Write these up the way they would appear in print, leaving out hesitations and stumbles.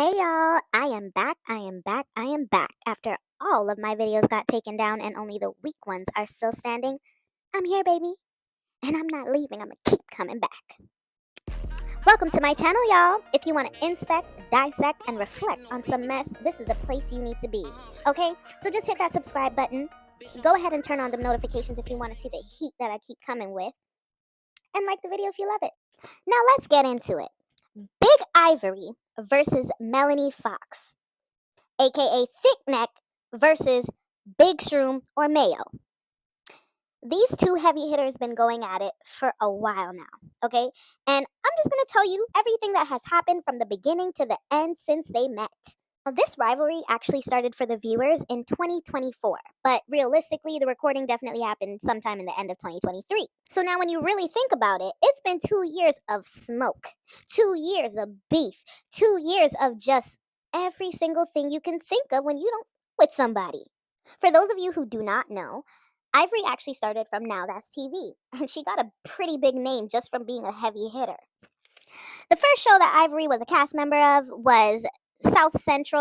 Hey y'all, I am back. After all of my videos got taken down and only the weak ones are still standing, I'm here, baby. And I'm not leaving, I'm gonna keep coming back. Welcome to my channel, y'all. If you want to inspect, dissect, and reflect on some mess, this is the place you need to be. Okay? So just hit that subscribe button. Go ahead and turn on the notifications if you want to see the heat that I keep coming with. And like the video if you love it. Now let's get into it. Big Ivori versus Melanie Fox, aka Thick Neck versus Big Shroom or Mayo. These two heavy hitters been going at it for a while now, okay? And I'm just gonna tell you everything that has happened from the beginning to the end since they met. Now, this rivalry actually started for the viewers in 2024, but realistically, the recording definitely happened sometime in the end of 2023. So now when you really think about it, it's been 2 years of smoke, 2 years of beef, 2 years of just every single thing you can think of when you don't with somebody. For those of you who do not know, Ivori actually started from NowThatsTV, and she got a pretty big name just from being a heavy hitter. The first show that Ivori was a cast member of was Baddies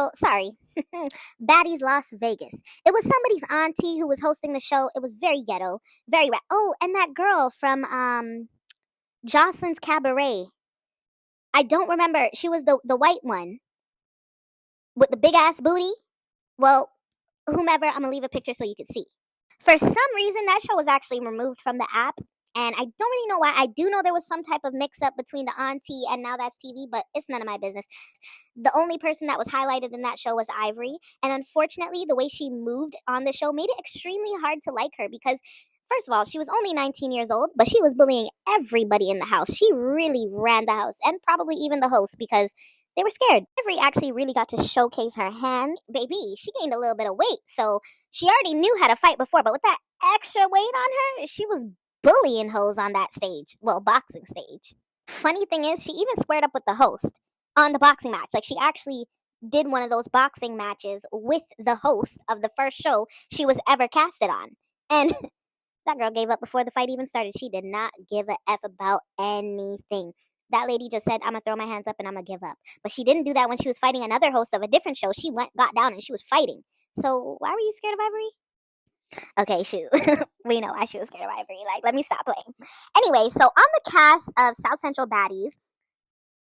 Las Vegas. It was somebody's auntie who was hosting the show. It was very ghetto, very oh, and that girl from Jocelyn's Cabaret. I don't remember. She was the white one with the big ass booty. Well, whomever, I'm gonna leave a picture so you can see. For some reason, that show was actually removed from the app. And I don't really know why. I do know there was some type of mix-up between the auntie and NowThatsTV, but it's none of my business. The only person that was highlighted in that show was Ivori. And unfortunately, the way she moved on the show made it extremely hard to like her because, first of all, she was only 19 years old, but she was bullying everybody in the house. She really ran the house, and probably even the host, because they were scared. Ivori actually really got to showcase her hand. Baby, she gained a little bit of weight, so she already knew how to fight before, but with that extra weight on her, she was bullying hoes on that stage. Well, boxing stage. Funny thing is, she even squared up with the host on the boxing match. Like, she actually did one of those boxing matches with the host of the first show she was ever casted on. And that girl gave up before the fight even started. She did not give a F about anything. That lady just said, I'm going to throw my hands up and I'm going to give up. But she didn't do that when she was fighting another host of a different show. She got down and she was fighting. So why were you scared of Ivori? Okay, shoot. We know why she was scared of Ivori. Like, let me stop playing. Anyway, so on the cast of South Central Baddies,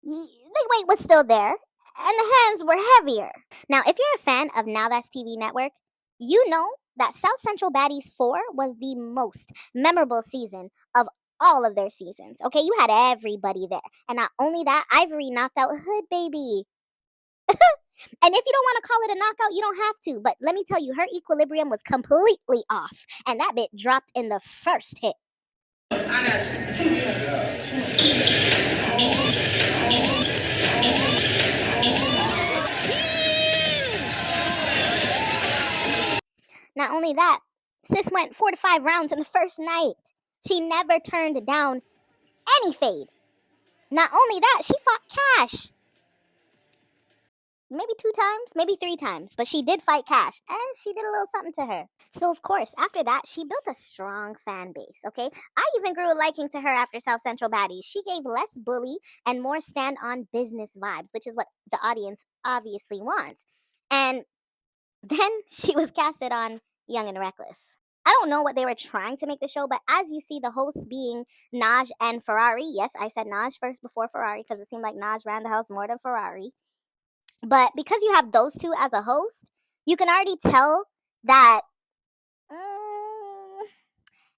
the weight was still there, and the hands were heavier. Now, if you're a fan of NowThatsTV Network, you know that South Central Baddies 4 was the most memorable season of all of their seasons. Okay, you had everybody there. And not only that, Ivori knocked out Hood Baby. And if you don't want to call it a knockout, you don't have to. But let me tell you, her equilibrium was completely off. And that bit dropped in the first hit. I got you. Not only that, sis went 4 to 5 rounds in the first night. She never turned down any fade. Not only that, she fought Cash. Maybe 2 times, maybe 3 times, but she did fight Cash, and she did a little something to her. So, of course, after that, she built a strong fan base, okay? I even grew a liking to her after South Central Baddies. She gave less bully and more stand-on-business vibes, which is what the audience obviously wants. And then she was casted on Young and Reckless. I don't know what they were trying to make the show, but as you see the hosts being Naj and Ferrari, yes, I said Naj first before Ferrari because it seemed like Naj ran the house more than Ferrari. But because you have those two as a host, you can already tell that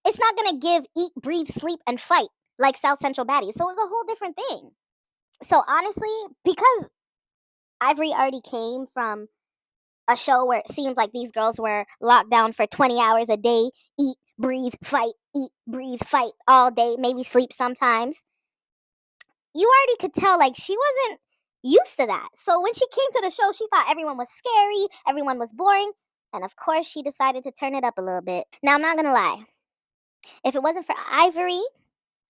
it's not going to give eat, breathe, sleep, and fight like South Central Baddies. So it's a whole different thing. So honestly, because Ivori already came from a show where it seemed like these girls were locked down for 20 hours a day, eat, breathe, fight all day, maybe sleep sometimes. You already could tell, like, she wasn't used to that. So when she came to the show, she thought everyone was scary, everyone was boring, and of course she decided to turn it up a little bit. Now, I'm not gonna lie. If it wasn't for Ivori,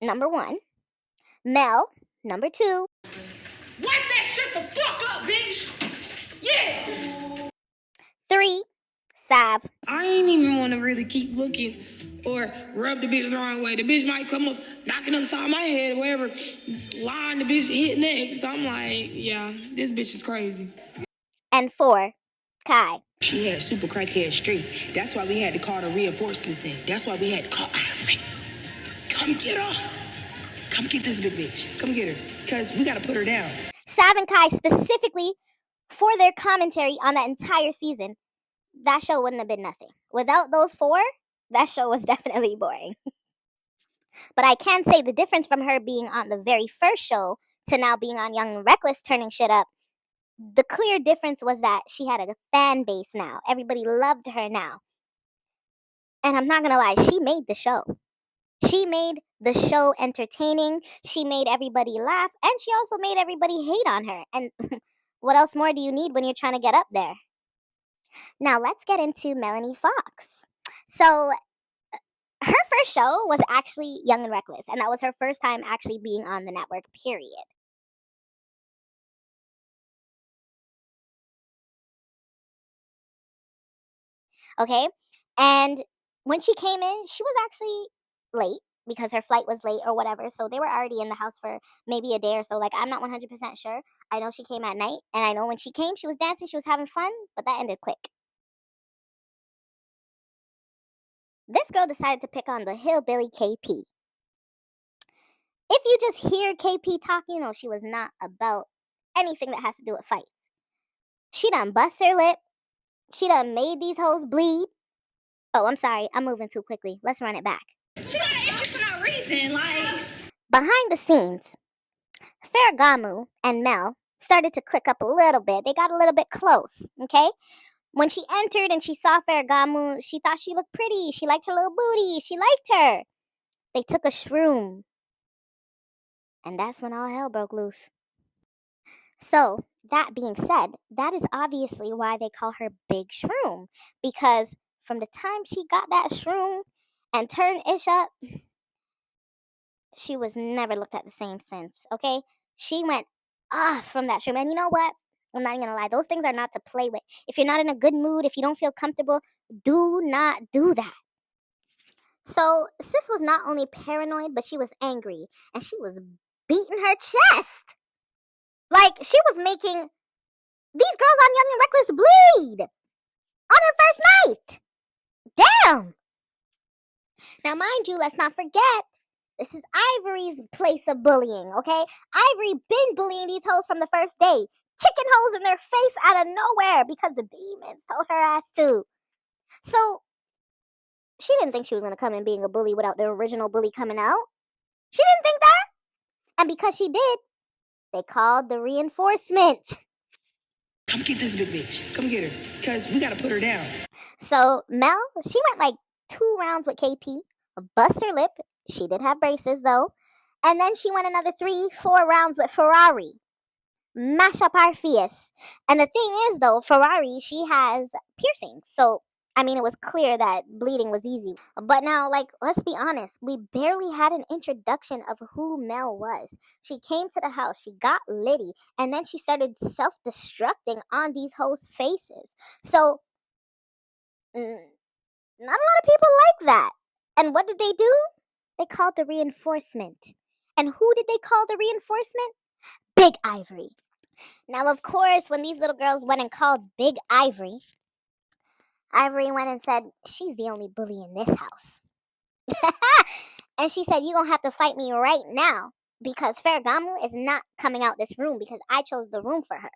number 1, Mel, number 2. Wipe that shit the fuck up, bitch! Yeah! 3, Sav. I ain't even want to really keep looking or rub the bitch the wrong way. The bitch might come up knocking upside my head or wherever, line the bitch hit next. So I'm like, yeah, this bitch is crazy. And 4, Kai. She had super crackhead streak. That's why we had to call the reinforcements in. That's why we had to call Ivori. Come get her. Come get this big bitch. Come get her. Because we got to put her down. Sav and Kai specifically for their commentary on that entire season, that show wouldn't have been nothing. Without those 4, that show was definitely boring. But I can say the difference from her being on the very first show to now being on Young and Reckless turning shit up, the clear difference was that she had a fan base now. Everybody loved her now. And I'm not gonna lie, she made the show. She made the show entertaining. She made everybody laugh. And she also made everybody hate on her. And what else more do you need when you're trying to get up there? Now let's get into Melanie Fox. So her first show was actually Young and Reckless. And that was her first time actually being on the network, period. Okay? And when she came in, she was actually late because her flight was late or whatever. So they were already in the house for maybe a day or so. Like, I'm not 100% sure. I know she came at night. And I know when she came, she was dancing, she was having fun. But that ended quick. This girl decided to pick on the hillbilly KP. If you just hear KP talk, you know she was not about anything that has to do with fights. She done bust her lip. She done made these hoes bleed. Oh, I'm sorry. I'm moving too quickly. Let's run it back. She got an issue for no reason. Like, behind the scenes, Ferragamo and Mel started to click up a little bit. They got a little bit close, okay? When she entered and she saw Ferragamo, she thought she looked pretty. She liked her little booty. She liked her. They took a shroom. And that's when all hell broke loose. So, that being said, that is obviously why they call her Big Shroom. Because from the time she got that shroom and turned Ish up, she was never looked at the same since, okay? She went off from that shroom. And you know what? I'm not even gonna lie. Those things are not to play with. If you're not in a good mood, if you don't feel comfortable, do not do that. So, sis was not only paranoid, but she was angry. And she was beating her chest. Like, she was making these girls on Young and Reckless bleed on her first night. Damn. Now, mind you, let's not forget, this is Ivori's place of bullying, okay? Ivori been bullying these hoes from the first day, kicking hoes in their face out of nowhere because the demons told her ass to. So, she didn't think she was going to come in being a bully without the original bully coming out. She didn't think that. And because she did, they called the reinforcement. Come get this big bitch. Come get her. Because we got to put her down. So, Mel, she went like 2 rounds with KP, bust her lip. She did have braces, though. And then she went another 3-4 rounds with Ferrari. Mash up our face. And the thing is, though, Ferrari, she has piercings. So, I mean, it was clear that bleeding was easy. But now, like, let's be honest. We barely had an introduction of who Mel was. She came to the house. She got litty. And then she started self-destructing on these hoes' faces. So, not a lot of people like that. And what did they do? They called the reinforcement. And who did they call the reinforcement? Big Ivori. Now, of course, when these little girls went and called Big Ivori, Ivori went and said, she's the only bully in this house. And she said, you're going to have to fight me right now because Ferragamo is not coming out this room because I chose the room for her.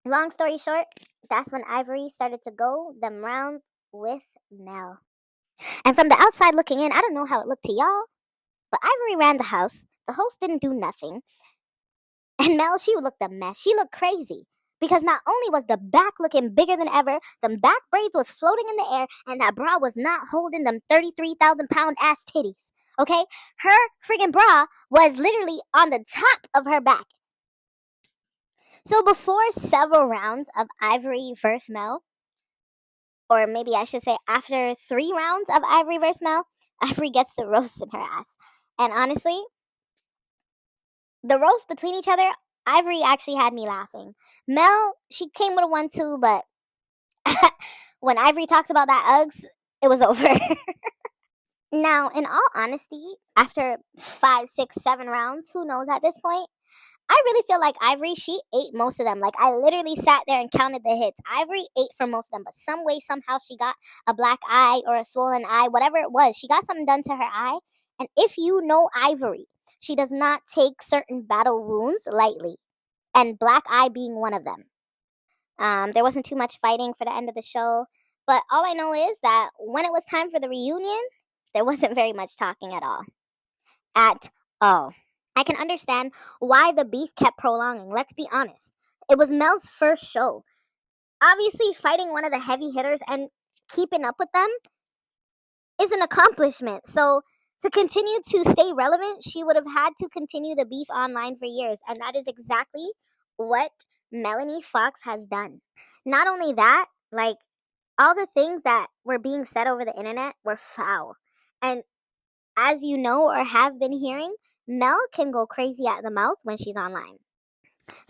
Long story short, that's when Ivori started to go them rounds with Mel. And from the outside looking in, I don't know how it looked to y'all, but Ivori ran the house. The host didn't do nothing. And Mel, she looked a mess. She looked crazy. Because not only was the back looking bigger than ever, the back braids was floating in the air, and that bra was not holding them 33,000 pound ass titties. Okay? Her friggin' bra was literally on the top of her back. So before several rounds of Ivori versus Mel, or maybe I should say after 3 rounds of Ivori versus Mel, Ivori gets the roast in her ass. And honestly, the roast between each other, Ivori actually had me laughing. Mel, she came with a 1-2, but when Ivori talks about that Uggs, it was over. Now, in all honesty, after 5, 6, 7 rounds, who knows at this point? I really feel like Ivori, she ate most of them. Like, I literally sat there and counted the hits. Ivori ate for most of them, but some way, somehow, she got a black eye or a swollen eye, whatever it was. She got something done to her eye. And if you know Ivori, she does not take certain battle wounds lightly, and black eye being one of them. There wasn't too much fighting for the end of the show, but all I know is that when it was time for the reunion, there wasn't very much talking at all. At all. I can understand why the beef kept prolonging. Let's be honest. It was Mel's first show. Obviously, fighting one of the heavy hitters and keeping up with them is an accomplishment. So, to continue to stay relevant, she would have had to continue the beef online for years. And that is exactly what Melanie Fox has done. Not only that, like, all the things that were being said over the internet were foul. And as you know or have been hearing, Mel can go crazy at the mouth when she's online.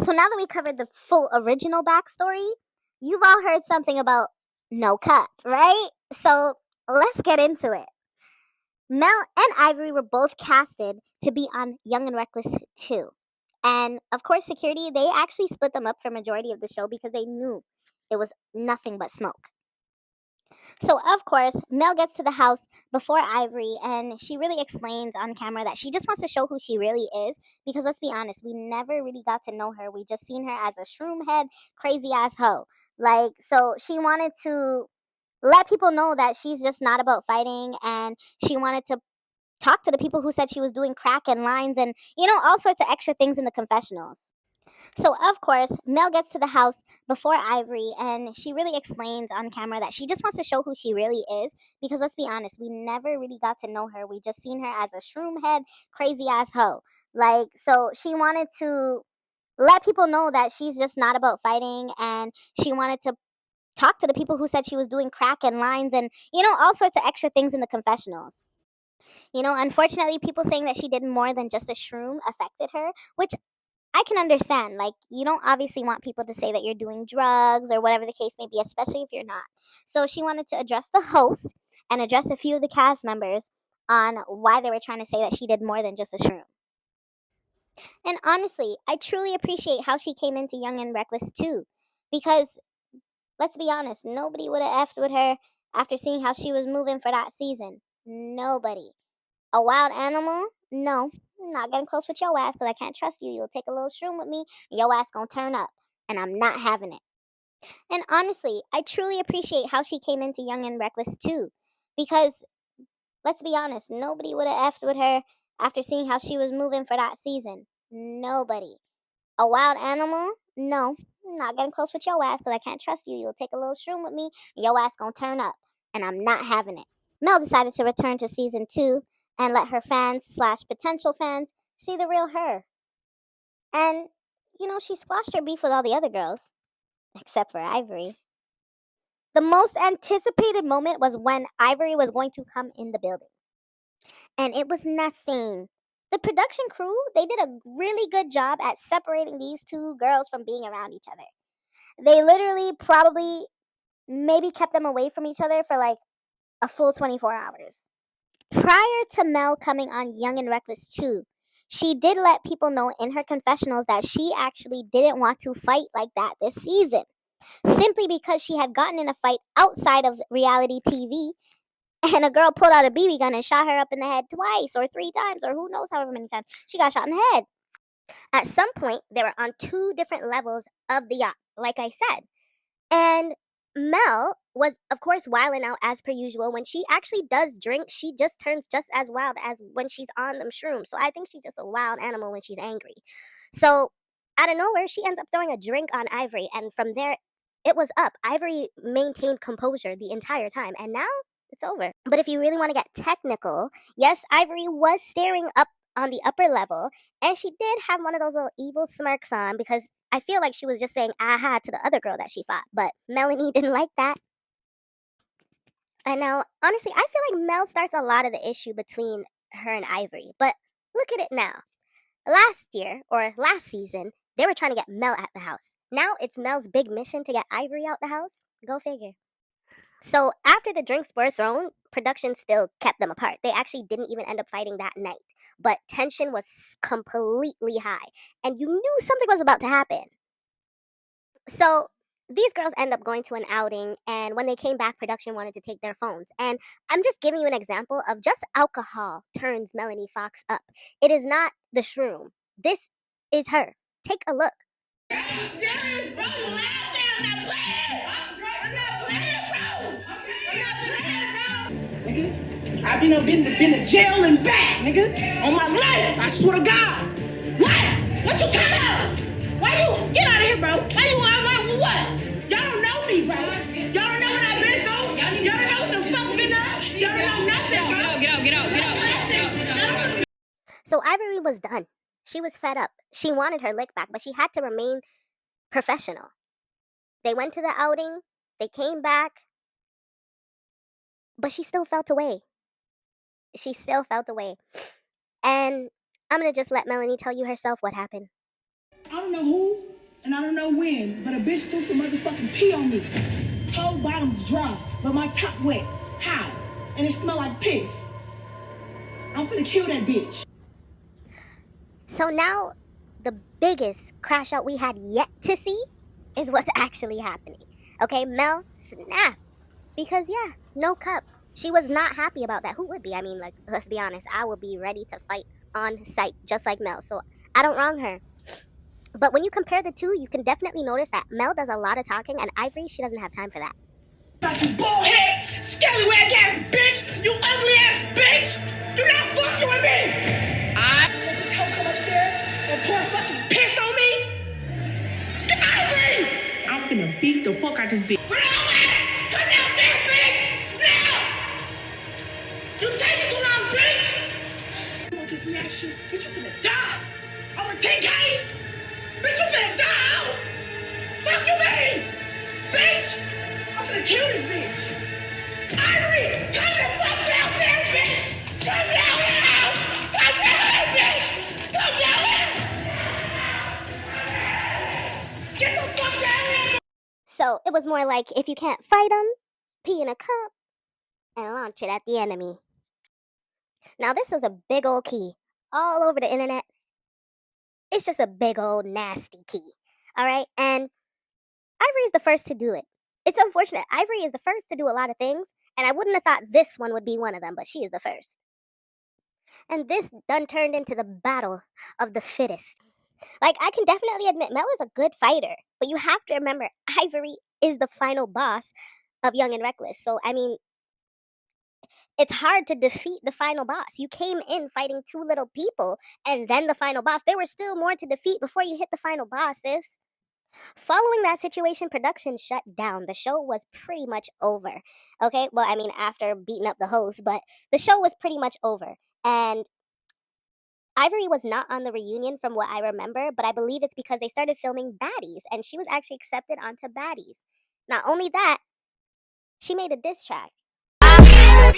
So now that we covered the full original backstory, you've all heard something about no cut, right? So let's get into it. Mel and Ivori were both casted to be on Young and Reckless 2. And of course, security, they actually split them up for majority of the show because they knew it was nothing but smoke. So, of course, Mel gets to the house before Ivori, and she really explains on camera that she just wants to show who she really is. Because let's be honest, we never really got to know her. We just seen her as a shroom head, crazy ass hoe. Like, so she wanted to let people know that she's just not about fighting, and she wanted to talk to the people who said she was doing crack and lines and, all sorts of extra things in the confessionals. So, of course, Mel gets to the house before Ivori, and she really explains on camera that she just wants to show who she really is. Because let's be honest, we never really got to know her. We just seen her as a shroom head, crazy ass hoe. Like, so she wanted to let people know that she's just not about fighting, and she wanted to talk to the people who said she was doing crack and lines and, all sorts of extra things in the confessionals. Unfortunately, people saying that she did more than just a shroom affected her, which I can understand. Like, you don't obviously want people to say that you're doing drugs or whatever the case may be, especially if you're not. So she wanted to address the host and address a few of the cast members on why they were trying to say that she did more than just a shroom. And honestly, I truly appreciate how she came into Young and Reckless too. Because, let's be honest, nobody would have effed with her after seeing how she was moving for that season. Nobody. A wild animal? No. I'm not getting close with your ass because I can't trust you. You'll take a little shroom with me and your ass gonna turn up. And I'm not having it. And honestly, I truly appreciate how she came into Young and Reckless too. Because, let's be honest, nobody would have effed with her after seeing how she was moving for that season. Nobody. A wild animal? No. I'm not getting close with your ass because I can't trust you. You'll take a little shroom with me and your ass gonna turn up. And I'm not having it. Mel decided to return to season 2 and let her fans/potential fans see the real her. And, she squashed her beef with all the other girls, except for Ivori. The most anticipated moment was when Ivori was going to come in the building. And it was nothing. The production crew, they did a really good job at separating these two girls from being around each other. They literally probably maybe kept them away from each other for like a full 24 hours. Prior to Mel coming on Young and Reckless 2, she did let people know in her confessionals that she actually didn't want to fight like that this season. Simply because she had gotten in a fight outside of reality TV, and a girl pulled out a BB gun and shot her up in the head twice or 3 times or who knows however many times she got shot in the head. At some point, they were on 2 different levels of the yacht, like I said. And Mel was, of course, wilding out as per usual. When she actually does drink, she just turns just as wild as when she's on them shrooms. So I think she's just a wild animal when she's angry. So out of nowhere, she ends up throwing a drink on Ivori. And from there, it was up. Ivori maintained composure the entire time. And now it's over. But if you really want to get technical, yes, Ivori was staring up on the upper level. And she did have one of those little evil smirks on because I feel like she was just saying aha to the other girl that she fought, but Melanie didn't like that. And now, honestly, I feel like Mel starts a lot of the issue between her and Ivori, but look at it now. Last year, or last season, they were trying to get Mel at the house. Now it's Mel's big mission to get Ivori out the house. Go figure. So after the drinks were thrown, production still kept them apart. They actually didn't even end up fighting that night. But tension was completely high, and you knew something was about to happen. So these girls end up going to an outing, and when they came back, production wanted to take their phones. And I'm just giving you an example of just alcohol turns Melanie Fox up. It is not the shroom. This is her. Take a look. I'm serious, bro. I'm not playing. I'm not playing, bro. I'm not playing, bro. Nigga, I've been to jail and back, nigga. On my life, I swear to God. What you come out? Why you get out of here, bro? What? Y'all don't know me, bro. Y'all don't know what I've been through. Y'all don't know what the fuck been up. Y'all don't know nothing, bro. Get out. So Ivori was done. She was fed up. She wanted her lick back, but she had to remain professional. They went to the outing, they came back, but she still felt away. She still felt away. And I'm gonna just let Melanie tell you herself what happened. I don't know who and I don't know when, but a bitch threw some motherfucking pee on me. Whole bottom's dry, but my top wet. How? And it smell like piss. I'm finna kill that bitch. So now, the biggest crash out we had yet to see is what's actually happening. Okay, Mel snapped. Because, yeah, no cup. She was not happy about that. Who would be? I mean, like, let's be honest. I would be ready to fight on sight, just like Mel. So I don't wrong her. But when you compare the two, you can definitely notice that Mel does a lot of talking, and Ivori, she doesn't have time for that. Got you bullhead, scallywag ass bitch, you ugly ass bitch. Do not fucking with me. I let this hoe come upstairs and pour fucking piss on me. Get out of here. I'm finna beat the fuck out this bitch. Come downstairs, bitch. Now. You take it too long, bitch. You want this reaction? Bitch, you finna die. Over 10K. Bitch, you finna die. Fuck you, baby. Bitch. I'm gonna kill this bitch. Ivori, come the fuck down there, bitch! Come down here! Come down here, bitch! Come down here! Get the fuck down here! So it was more like, if you can't fight them, pee in a cup and launch it at the enemy. Now this is a big old key. All over the internet. It's just a big old nasty key. Alright? And Ivori is the first to do it. It's unfortunate. Ivori is the first to do a lot of things, and I wouldn't have thought this one would be one of them, but she is the first. And this done turned into the battle of the fittest. Like, I can definitely admit Mel is a good fighter, but you have to remember Ivori is the final boss of Young and Reckless. So, I mean, it's hard to defeat the final boss. You came in fighting two little people, and then the final boss. There were still more to defeat before you hit the final boss, sis. Following that situation, production shut down. The show was pretty much over. Okay, well, I mean, after beating up the host, but the show was pretty much over. And Ivori was not on the reunion from what I remember, but I believe it's because they started filming Baddies, and she was actually accepted onto Baddies. Not only that, she made a diss track. One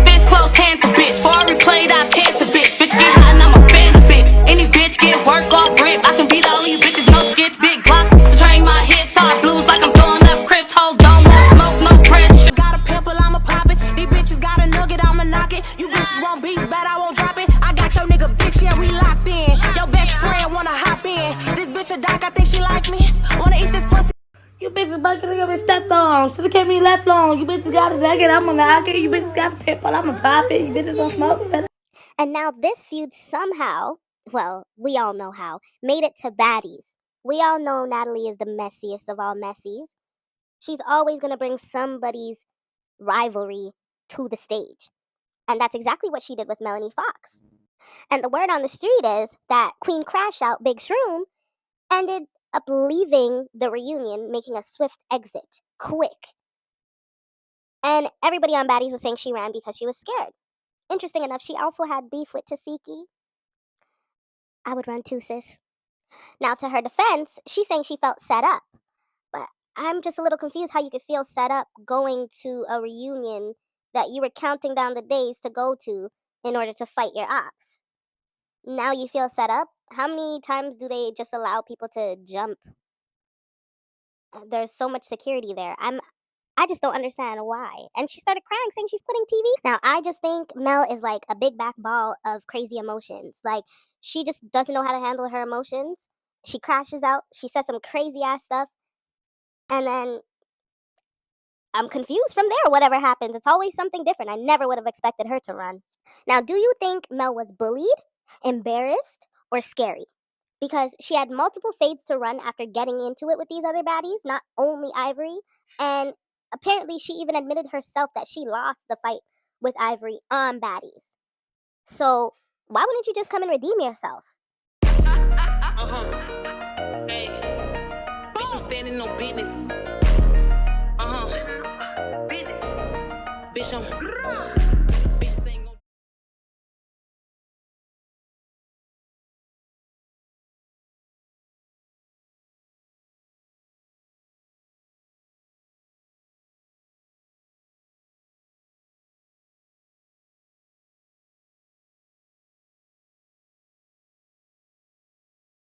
bitch close hand to bitch. Before I replayed, I tan to bitch. Bitch get hot and I'm a fan of bitch. Any bitch get work off rip. I can beat all you bitches, no skits, big block. Train my hits, hard blues like I'm throwing up crips. Hoes don't want smoke, no press. Got a pimple, I'ma pop it. These bitches got a nugget, I'ma knock it. You bitches won't beef, but I won't drop it. I got your nigga bitch, yeah, we locked in. Your best friend wanna hop in. This bitch a doc, I think she like me. Wanna eat this pussy. You bitches bucket up and stepped on. Should've kept me left on. You bitches got a nugget, I'm a knock it. You bitches got a pimple, I'ma pop it. You bitches don't smoke better. And now this feud somehow, well, we all know how, made it to Baddies. We all know Natalie is the messiest of all messies. She's always going to bring somebody's rivalry to the stage. And that's exactly what she did with Melanie Fox. And the word on the street is that Queen Crash Out, Big Shroom, ended up leaving the reunion, making a swift exit, quick. And everybody on Baddies was saying she ran because she was scared. Interesting enough, she also had beef with Tasiki. I would run too, sis. Now, to her defense, she's saying she felt set up. But I'm just a little confused how you could feel set up going to a reunion that you were counting down the days to go to in order to fight your ops. Now you feel set up? How many times do they just allow people to jump? There's so much security there. I just don't understand why. And she started crying, saying she's quitting TV. Now, I just think Mel is like a big back ball of crazy emotions. Like, she just doesn't know how to handle her emotions. She crashes out. She says some crazy ass stuff. And then I'm confused from there. Whatever happens, it's always something different. I never would have expected her to run. Now, do you think Mel was bullied, embarrassed, or scary? Because she had multiple fades to run after getting into it with these other baddies, not only Ivori. And apparently, she even admitted herself that she lost the fight with Ivori on Baddies. So, why wouldn't you just come and redeem yourself? Hey, bitch, I'm standing on business. Bitch,